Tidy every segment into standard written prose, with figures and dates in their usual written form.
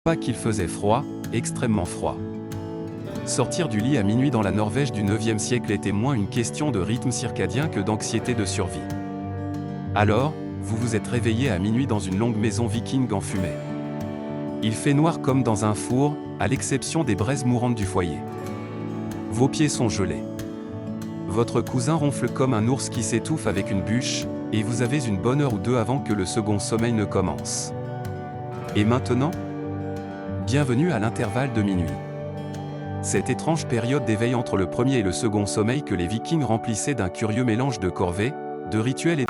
pas qu'il faisait froid, extrêmement froid. Sortir du lit à minuit dans la Norvège du 9e siècle était moins une question de rythme circadien que d'anxiété de survie. Alors, vous vous êtes réveillé à minuit dans une longue maison viking en fumée. Il fait noir comme dans un four, à l'exception des braises mourantes du foyer. Vos pieds sont gelés. Votre cousin ronfle comme un ours qui s'étouffe avec une bûche, et vous avez une bonne heure ou deux avant que le second sommeil ne commence. Et maintenant ? Bienvenue à l'intervalle de minuit. Cette étrange période d'éveil entre le premier et le second sommeil que les Vikings remplissaient d'un curieux mélange de corvées, de rituels et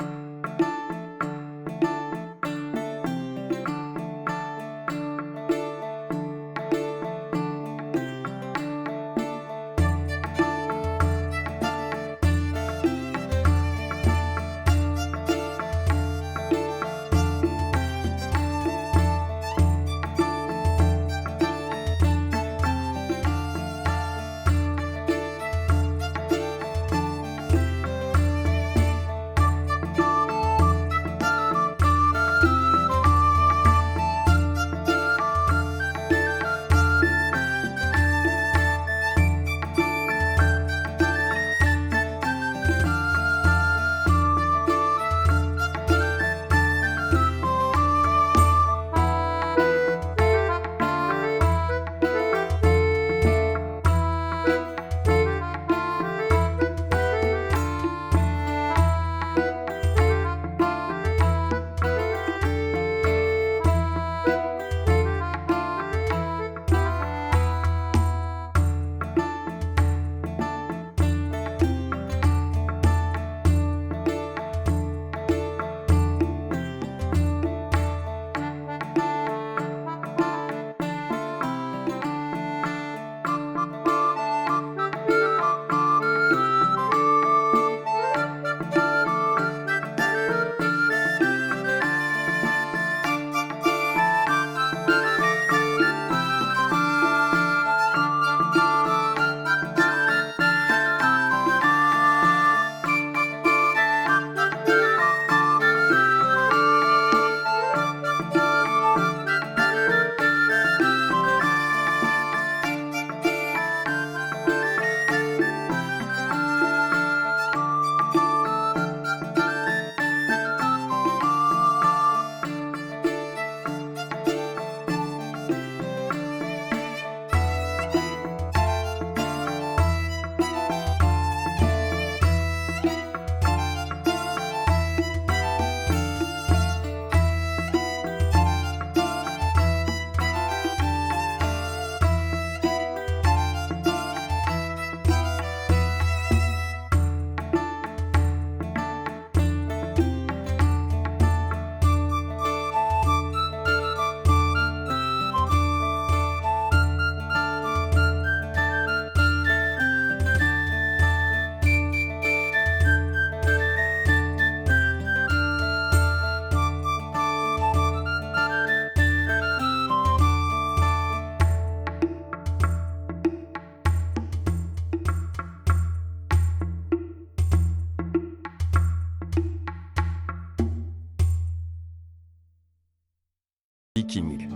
Vikings.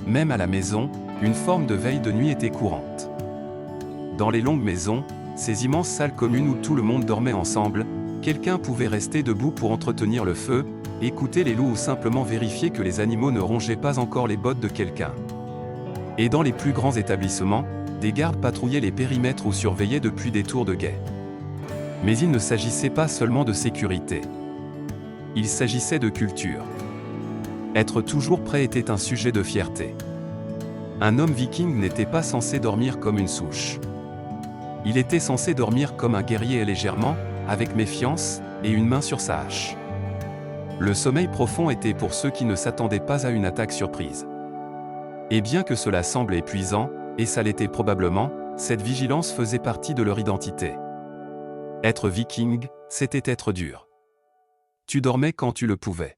Même à la maison, une forme de veille de nuit était courante. Dans les longues maisons, ces immenses salles communes où tout le monde dormait ensemble, quelqu'un pouvait rester debout pour entretenir le feu, écouter les loups ou simplement vérifier que les animaux ne rongeaient pas encore les bottes de quelqu'un. Et dans les plus grands établissements, des gardes patrouillaient les périmètres ou surveillaient depuis des tours de guet. Mais il ne s'agissait pas seulement de sécurité. Il s'agissait de culture. Être toujours prêt était un sujet de fierté. Un homme viking n'était pas censé dormir comme une souche. Il était censé dormir comme un guerrier et légèrement, avec méfiance, et une main sur sa hache. Le sommeil profond était pour ceux qui ne s'attendaient pas à une attaque surprise. Et bien que cela semble épuisant, et ça l'était probablement, cette vigilance faisait partie de leur identité. Être viking, c'était être dur. Tu dormais quand tu le pouvais.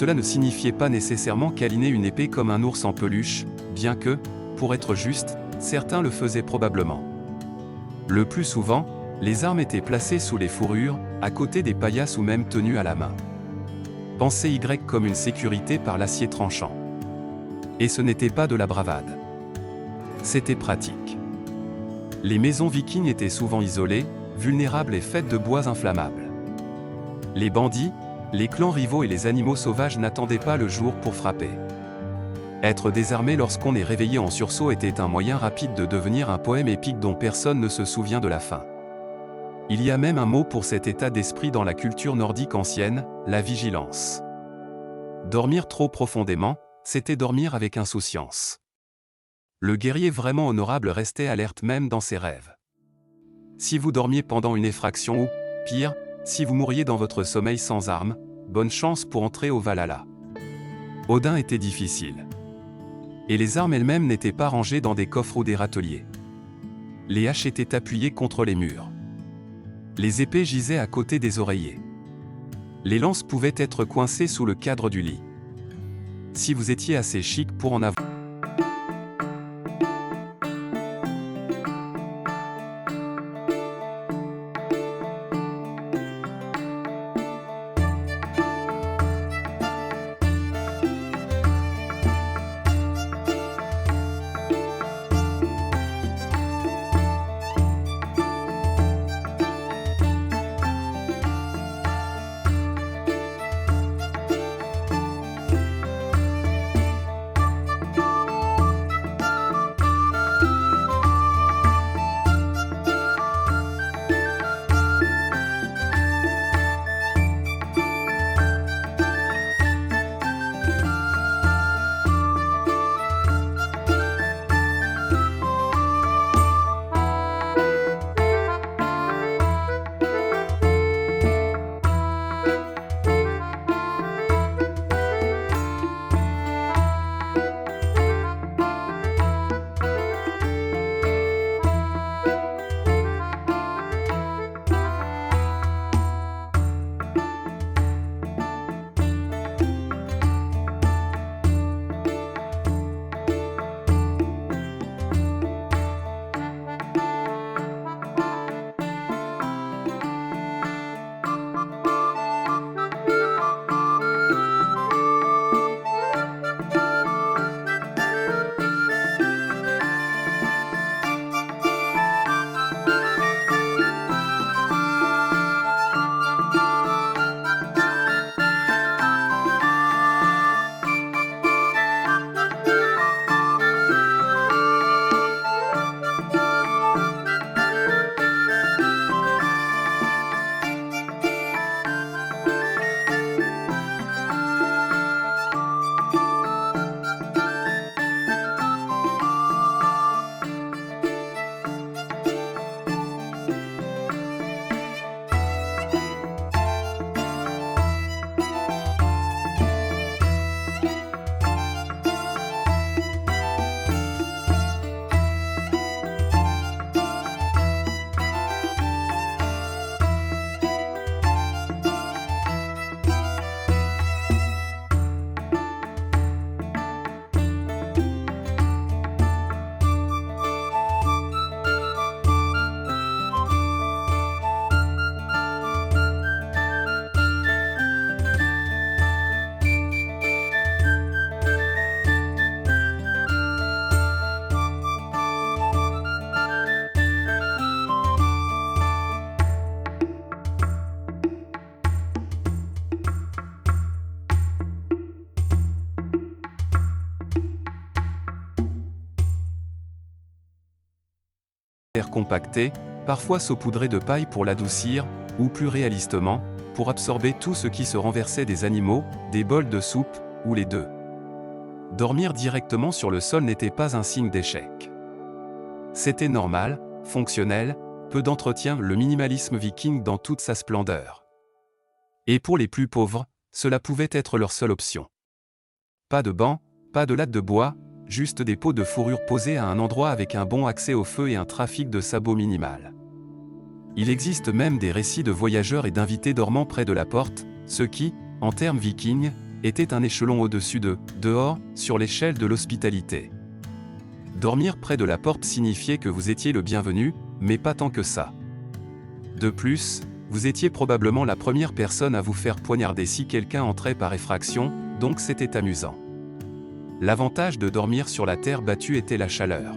cela ne signifiait pas nécessairement câliner une épée comme un ours en peluche, bien que, pour être juste, certains le faisaient probablement. Le plus souvent, les armes étaient placées sous les fourrures, à côté des paillasses ou même tenues à la main. Pensez Y comme une sécurité par l'acier tranchant. Et ce n'était pas de la bravade. C'était pratique. Les maisons vikings étaient souvent isolées, vulnérables et faites de bois inflammables. Les bandits, les clans rivaux et les animaux sauvages n'attendaient pas le jour pour frapper. Être désarmé lorsqu'on est réveillé en sursaut était un moyen rapide de devenir un poème épique dont personne ne se souvient de la fin. Il y a même un mot pour cet état d'esprit dans la culture nordique ancienne, la vigilance. Dormir trop profondément, c'était dormir avec insouciance. Le guerrier vraiment honorable restait alerte même dans ses rêves. Si vous dormiez pendant une effraction ou, pire, si vous mouriez dans votre sommeil sans armes, bonne chance pour entrer au Valhalla. Odin était difficile. Et les armes elles-mêmes n'étaient pas rangées dans des coffres ou des râteliers. Les haches étaient appuyées contre les murs. Les épées gisaient à côté des oreillers. Les lances pouvaient être coincées sous le cadre du lit. Si vous étiez assez chic pour en avoir... compacté, parfois saupoudré de paille pour l'adoucir, ou plus réalistement, pour absorber tout ce qui se renversait des animaux, des bols de soupe, ou les deux. Dormir directement sur le sol n'était pas un signe d'échec. C'était normal, fonctionnel, peu d'entretien, le minimalisme viking dans toute sa splendeur. Et pour les plus pauvres, cela pouvait être leur seule option. Pas de banc, pas de lattes de bois, juste des pots de fourrure posés à un endroit avec un bon accès au feu et un trafic de sabots minimal. Il existe même des récits de voyageurs et d'invités dormant près de la porte, ce qui, en termes vikings, était un échelon au-dessus de « dehors » sur l'échelle de l'hospitalité. Dormir près de la porte signifiait que vous étiez le bienvenu, mais pas tant que ça. De plus, vous étiez probablement la première personne à vous faire poignarder si quelqu'un entrait par effraction, donc c'était amusant. L'avantage de dormir sur la terre battue était la chaleur.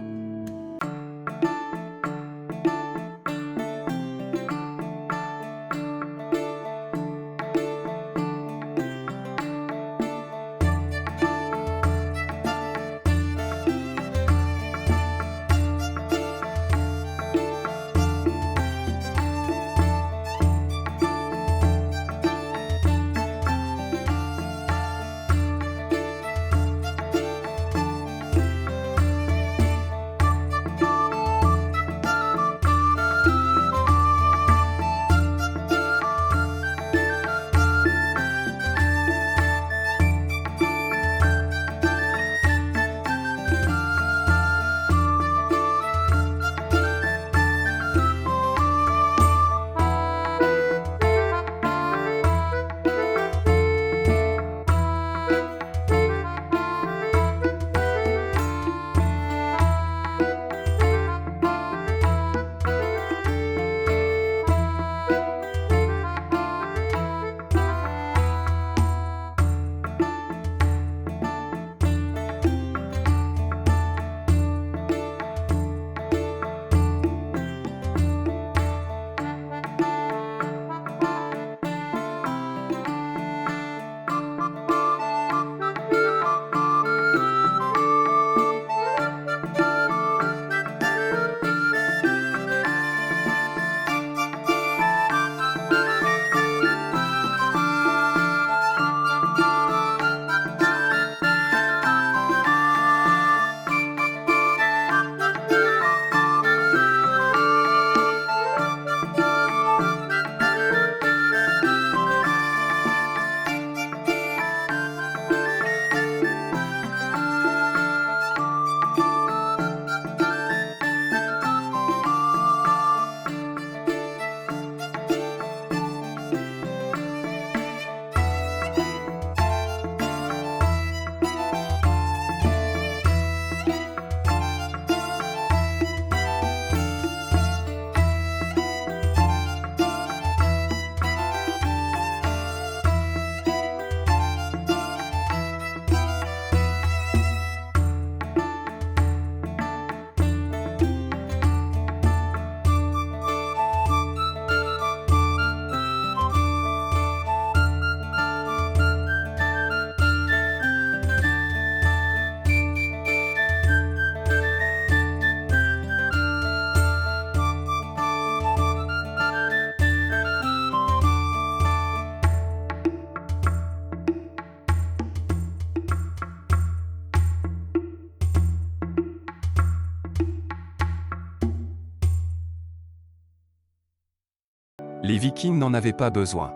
Les Vikings n'en avaient pas besoin.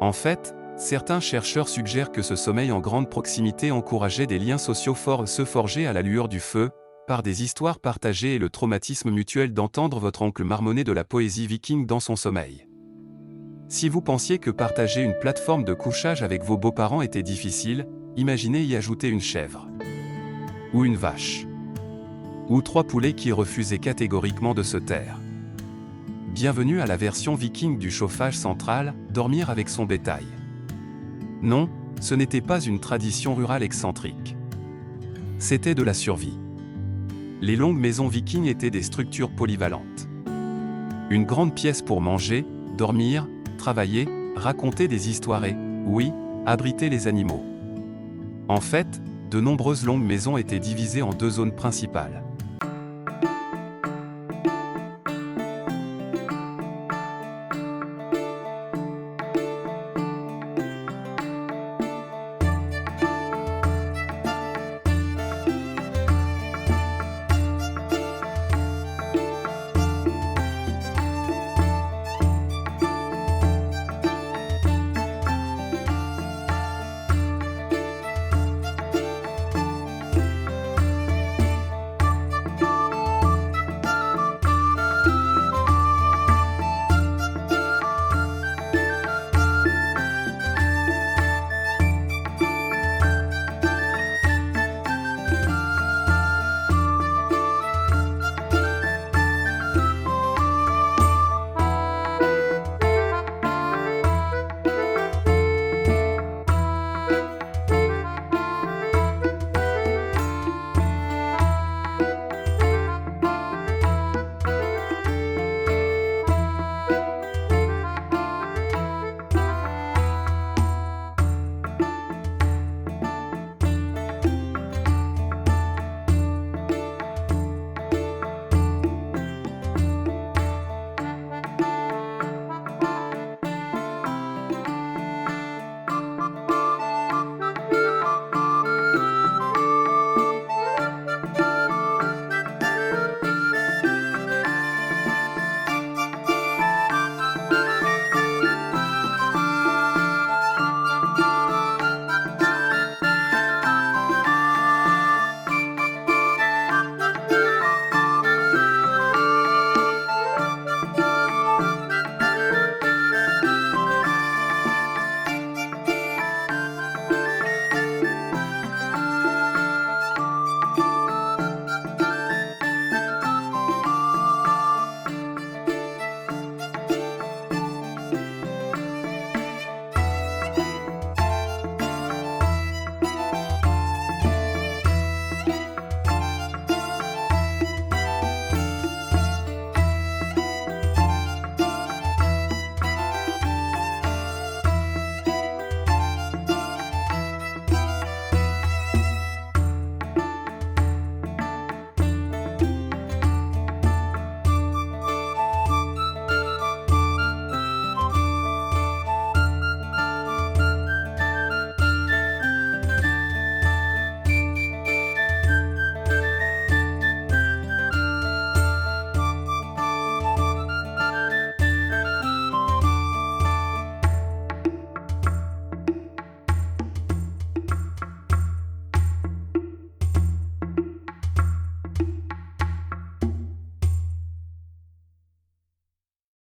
En fait, certains chercheurs suggèrent que ce sommeil en grande proximité encourageait des liens sociaux forts se forger à la lueur du feu, par des histoires partagées et le traumatisme mutuel d'entendre votre oncle marmonner de la poésie viking dans son sommeil. Si vous pensiez que partager une plateforme de couchage avec vos beaux-parents était difficile, imaginez y ajouter une chèvre. Ou une vache. Ou 3 poulets qui refusaient catégoriquement de se taire. Bienvenue à la version viking du chauffage central, dormir avec son bétail. Non, ce n'était pas une tradition rurale excentrique. C'était de la survie. Les longues maisons vikings étaient des structures polyvalentes. Une grande pièce pour manger, dormir, travailler, raconter des histoires et, oui, abriter les animaux. En fait, de nombreuses longues maisons étaient divisées en 2 zones principales.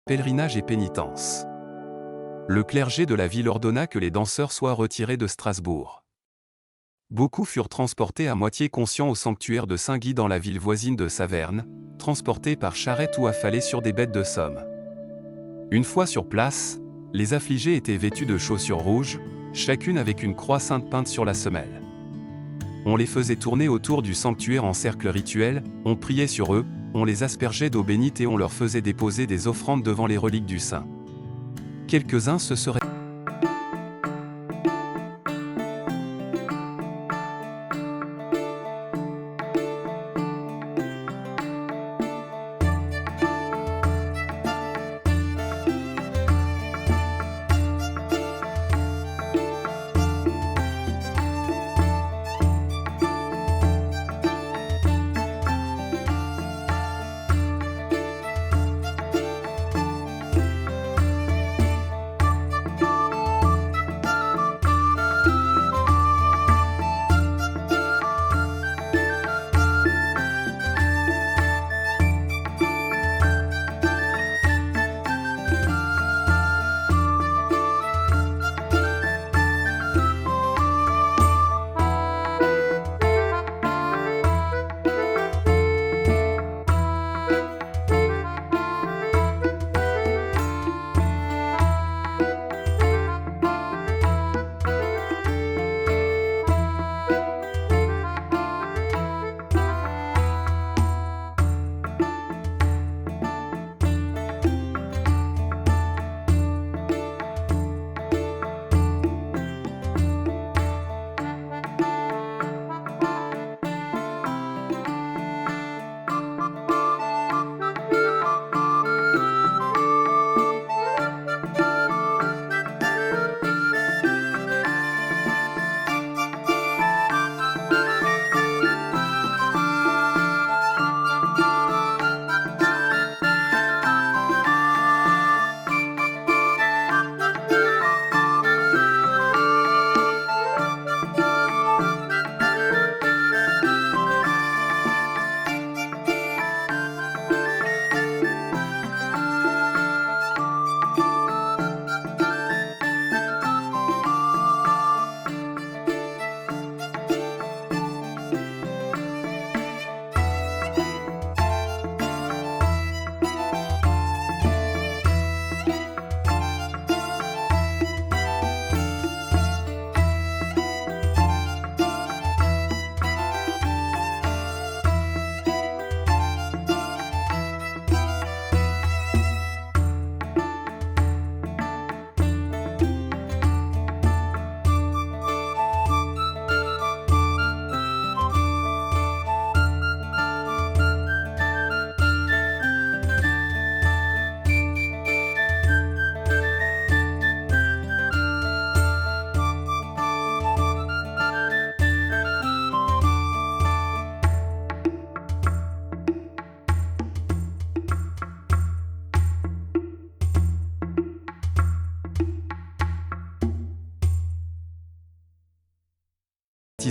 Pèlerinage et pénitence. Le clergé de la ville ordonna que les danseurs soient retirés de Strasbourg. Beaucoup furent transportés à moitié conscients au sanctuaire de Saint-Guy dans la ville voisine de Saverne, transportés par charrette ou affalés sur des bêtes de somme. Une fois sur place, les affligés étaient vêtus de chaussures rouges, chacune avec une croix sainte peinte sur la semelle. On les faisait tourner autour du sanctuaire en cercle rituel, on priait sur eux, on les aspergeait d'eau bénite et on leur faisait déposer des offrandes devant les reliques du saint. Quelques-uns se seraient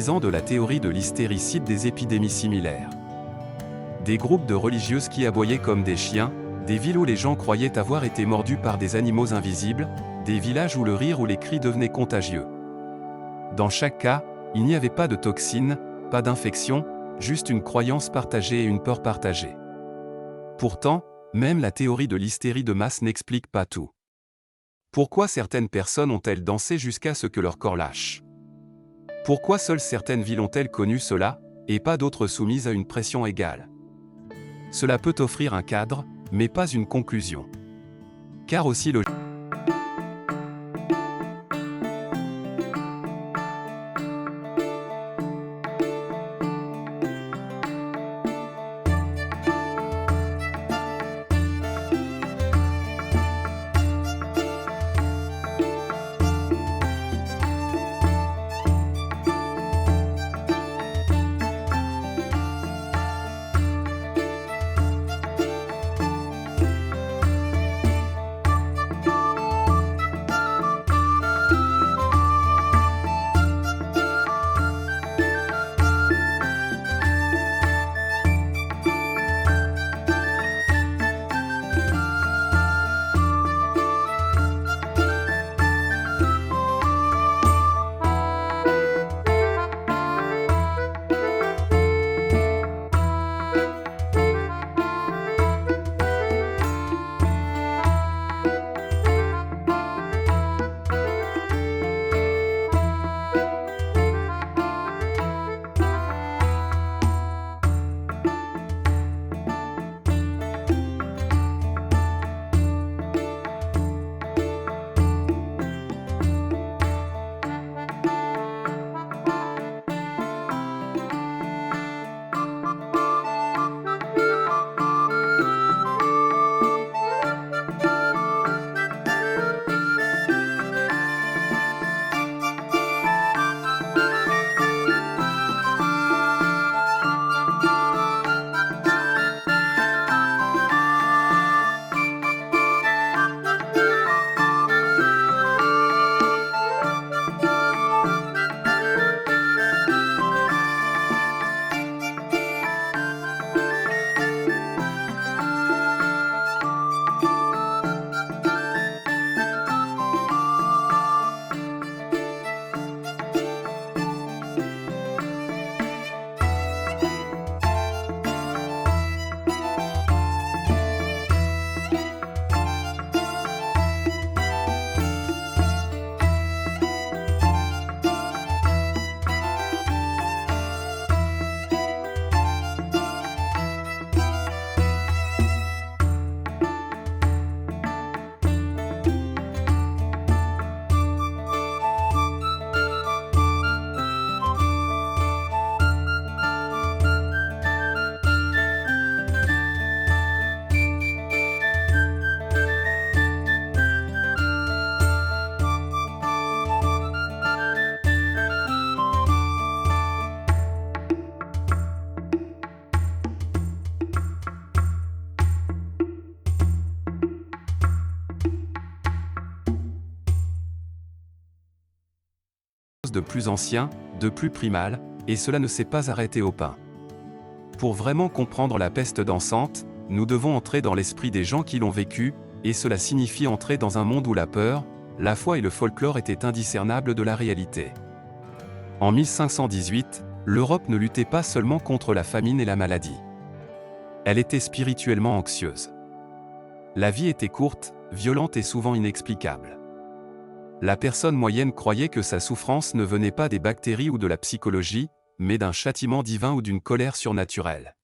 partisans de la théorie de l'hystéricide des épidémies similaires. Des groupes de religieuses qui aboyaient comme des chiens, des villes où les gens croyaient avoir été mordus par des animaux invisibles, des villages où le rire ou les cris devenaient contagieux. Dans chaque cas, il n'y avait pas de toxines, pas d'infection, juste une croyance partagée et une peur partagée. Pourtant, même la théorie de l'hystérie de masse n'explique pas tout. Pourquoi certaines personnes ont-elles dansé jusqu'à ce que leur corps lâche? Pourquoi seules certaines villes ont-elles connu cela, et pas d'autres soumises à une pression égale? Cela peut offrir un cadre, mais pas une conclusion. Car aussi le de plus ancien, de plus primal, et cela ne s'est pas arrêté au pain. Pour vraiment comprendre la peste dansante, nous devons entrer dans l'esprit des gens qui l'ont vécu, et cela signifie entrer dans un monde où la peur, la foi et le folklore étaient indiscernables de la réalité. En 1518, l'Europe ne luttait pas seulement contre la famine et la maladie. Elle était spirituellement anxieuse. La vie était courte, violente et souvent inexplicable. La personne moyenne croyait que sa souffrance ne venait pas des bactéries ou de la psychologie, mais d'un châtiment divin ou d'une colère surnaturelle.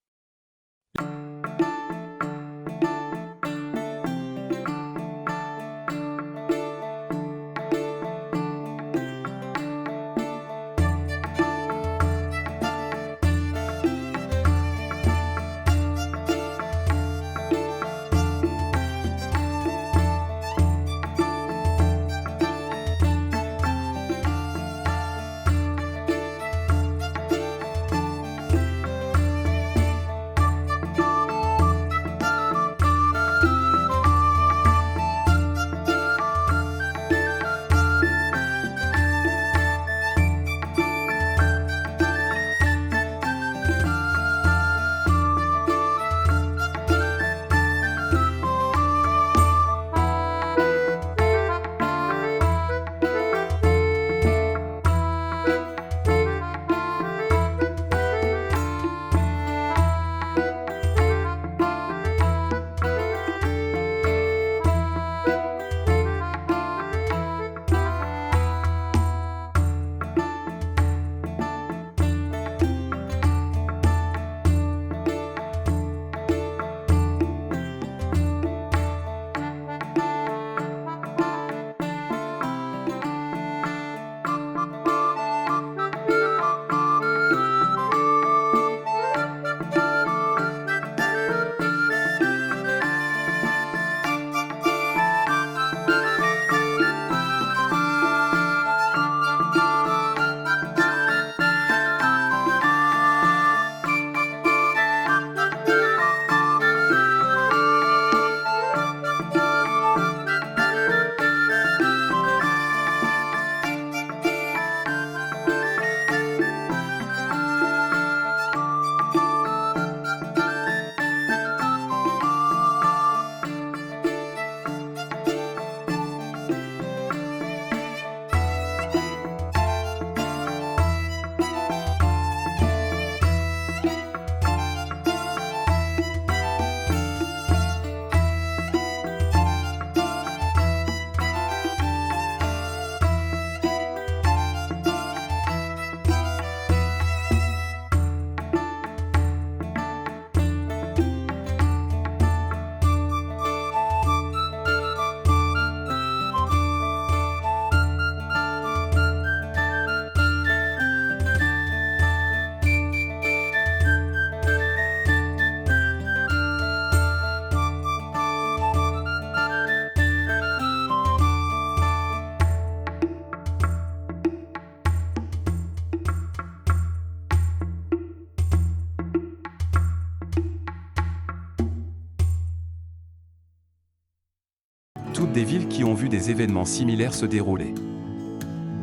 Toutes des villes qui ont vu des événements similaires se dérouler.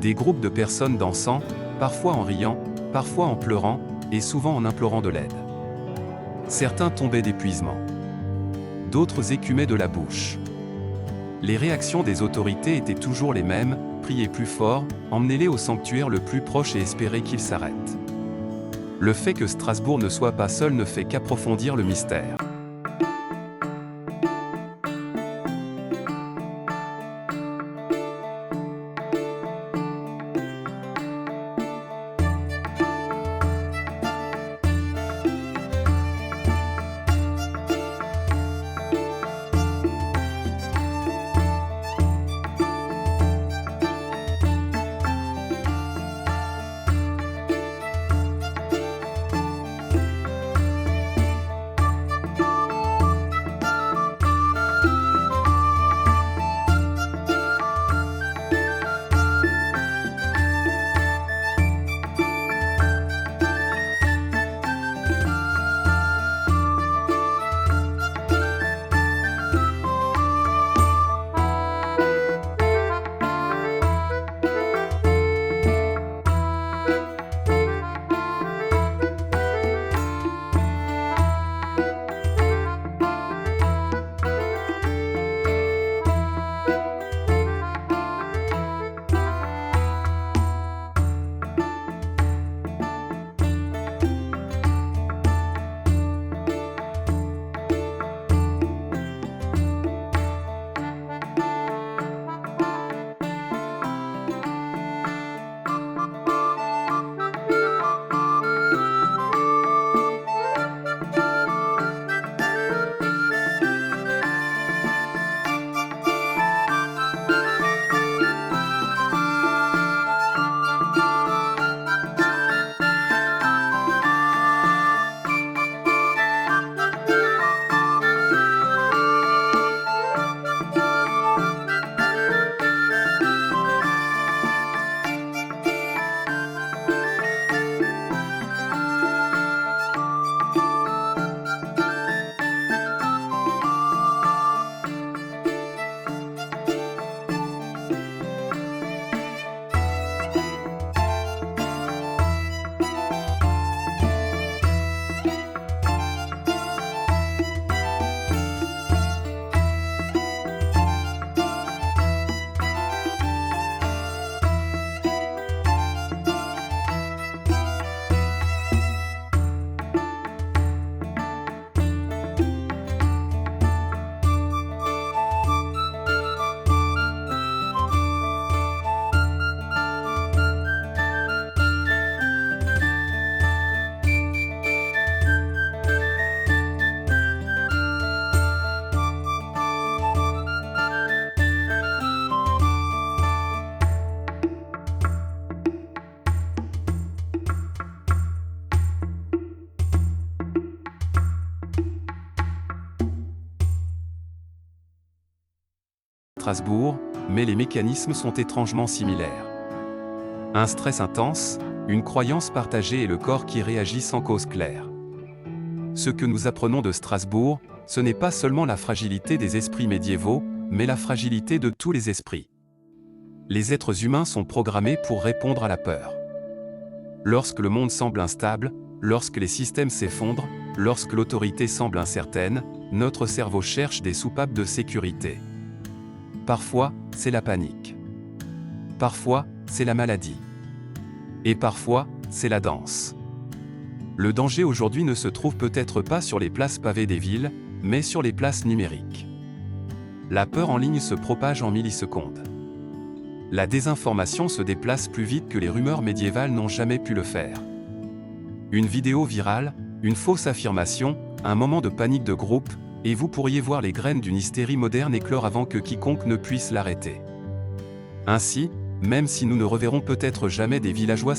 Des groupes de personnes dansant, parfois en riant, parfois en pleurant, et souvent en implorant de l'aide. Certains tombaient d'épuisement. D'autres écumaient de la bouche. Les réactions des autorités étaient toujours les mêmes, priez plus fort, emmenez-les au sanctuaire le plus proche et espérez qu'ils s'arrêtent. Le fait que Strasbourg ne soit pas seul ne fait qu'approfondir le mystère. Strasbourg, mais les mécanismes sont étrangement similaires. Un stress intense, une croyance partagée et le corps qui réagit sans cause claire. Ce que nous apprenons de Strasbourg, ce n'est pas seulement la fragilité des esprits médiévaux, mais la fragilité de tous les esprits. Les êtres humains sont programmés pour répondre à la peur. Lorsque le monde semble instable, lorsque les systèmes s'effondrent, lorsque l'autorité semble incertaine, notre cerveau cherche des soupapes de sécurité. Parfois, c'est la panique. Parfois, c'est la maladie. Et parfois, c'est la danse. Le danger aujourd'hui ne se trouve peut-être pas sur les places pavées des villes, mais sur les places numériques. La peur en ligne se propage en millisecondes. La désinformation se déplace plus vite que les rumeurs médiévales n'ont jamais pu le faire. Une vidéo virale, une fausse affirmation, un moment de panique de groupe, et vous pourriez voir les graines d'une hystérie moderne éclore avant que quiconque ne puisse l'arrêter. Ainsi, même si nous ne reverrons peut-être jamais des villageois